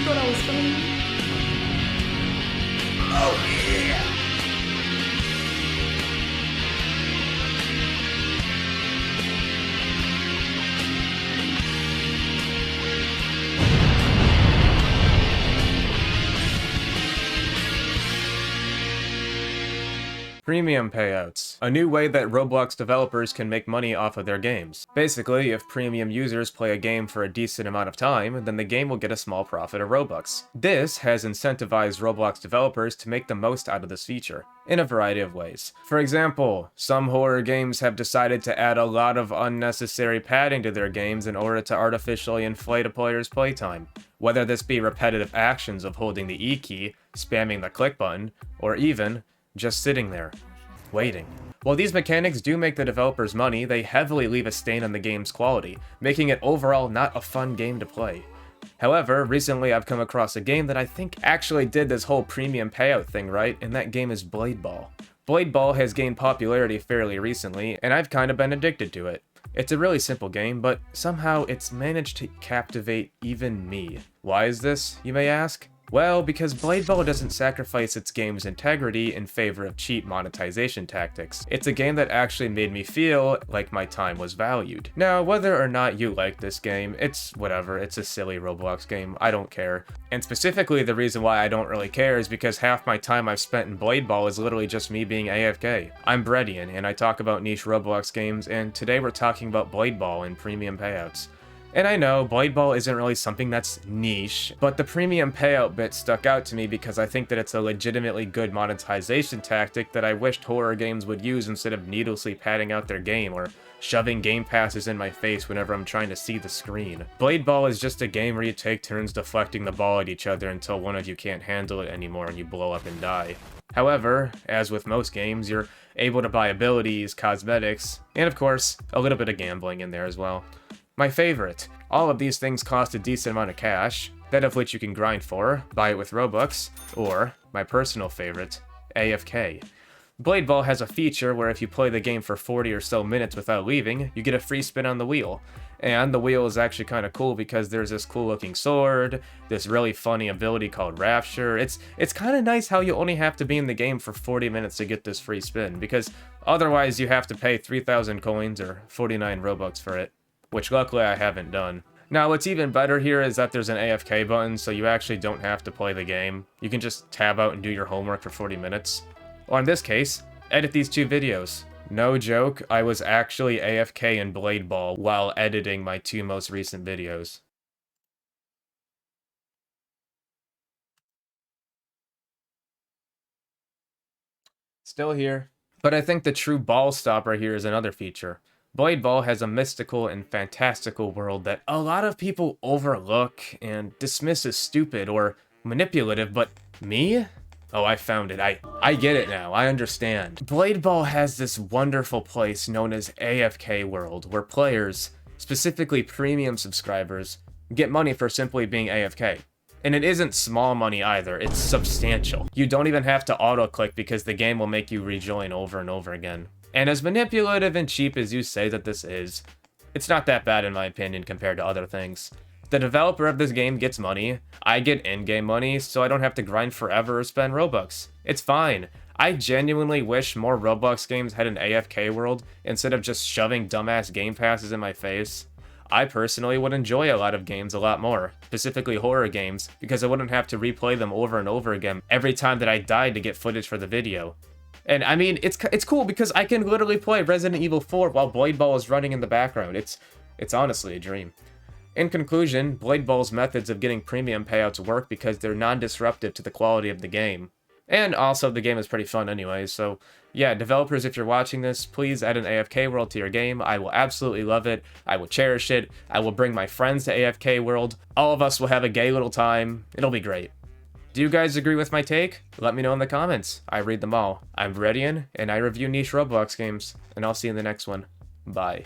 thought I was funny. Oh yeah! Premium payouts, a new way that Roblox developers can make money off of their games. Basically, if premium users play a game for a decent amount of time, then the game will get a small profit of Robux. This has incentivized Roblox developers to make the most out of this feature, in a variety of ways. For example, some horror games have decided to add a lot of unnecessary padding to their games in order to artificially inflate a player's playtime. Whether this be repetitive actions of holding the E key, spamming the click button, or even just sitting there, waiting. While these mechanics do make the developers money, they heavily leave a stain on the game's quality, making it overall not a fun game to play. However, recently I've come across a game that I think actually did this whole premium payout thing right, and that game is Blade Ball. Blade Ball has gained popularity fairly recently, and I've kind of been addicted to it. It's a really simple game, but somehow it's managed to captivate even me. Why is this, you may ask? Well, because Blade Ball doesn't sacrifice its game's integrity in favor of cheap monetization tactics. It's a game that actually made me feel like my time was valued. Now, whether or not you like this game, it's whatever, it's a silly Roblox game, I don't care. And specifically, the reason why I don't really care is because half my time I've spent in Blade Ball is literally just me being AFK. I'm Breadian, and I talk about niche Roblox games, and today we're talking about Blade Ball and premium payouts. And I know, Blade Ball isn't really something that's niche, but the premium payout bit stuck out to me because I think that it's a legitimately good monetization tactic that I wished horror games would use instead of needlessly padding out their game or shoving game passes in my face whenever I'm trying to see the screen. Blade Ball is just a game where you take turns deflecting the ball at each other until one of you can't handle it anymore and you blow up and die. However, as with most games, you're able to buy abilities, cosmetics, and of course, a little bit of gambling in there as well. My favorite. All of these things cost a decent amount of cash, that of which you can grind for, buy it with Robux, or, my personal favorite, AFK. Blade Ball has a feature where if you play the game for 40 or so minutes without leaving, you get a free spin on the wheel. And the wheel is actually kind of cool because there's this cool looking sword, this really funny ability called Rapture. It's kind of nice how you only have to be in the game for 40 minutes to get this free spin, because otherwise you have to pay 3,000 coins or 49 Robux for it, which luckily I haven't done. Now, what's even better here is that there's an AFK button, so you actually don't have to play the game. You can just tab out and do your homework for 40 minutes. Or in this case, edit these 2 videos. No joke, I was actually AFK in Blade Ball while editing my 2 most recent videos. Still here. But I think the true ball stopper here is another feature. Blade Ball has a mystical and fantastical world that a lot of people overlook and dismiss as stupid or manipulative, but me? Oh, I found it. I get it now. I understand. Blade Ball has this wonderful place known as AFK World, where players, specifically premium subscribers, get money for simply being AFK. And it isn't small money either, it's substantial. You don't even have to auto-click because the game will make you rejoin over and over again. And as manipulative and cheap as you say that this is, it's not that bad in my opinion compared to other things. The developer of this game gets money, I get in-game money, so I don't have to grind forever or spend Robux. It's fine. I genuinely wish more Roblox games had an AFK world instead of just shoving dumbass game passes in my face. I personally would enjoy a lot of games a lot more, specifically horror games, because I wouldn't have to replay them over and over again every time that I died to get footage for the video. And I mean, it's cool because I can literally play Resident Evil 4 while Blade Ball is running in the background. It's honestly a dream. In conclusion, Blade Ball's methods of getting premium payouts work because they're non-disruptive to the quality of the game. And also, the game is pretty fun anyway, so yeah, developers, if you're watching this, please add an AFK world to your game. I will absolutely love it. I will cherish it. I will bring my friends to AFK world. All of us will have a gay little time. It'll be great. Do you guys agree with my take? Let me know in the comments. I read them all. I'm Breadian, and I review niche Roblox games, and I'll see you in the next one. Bye.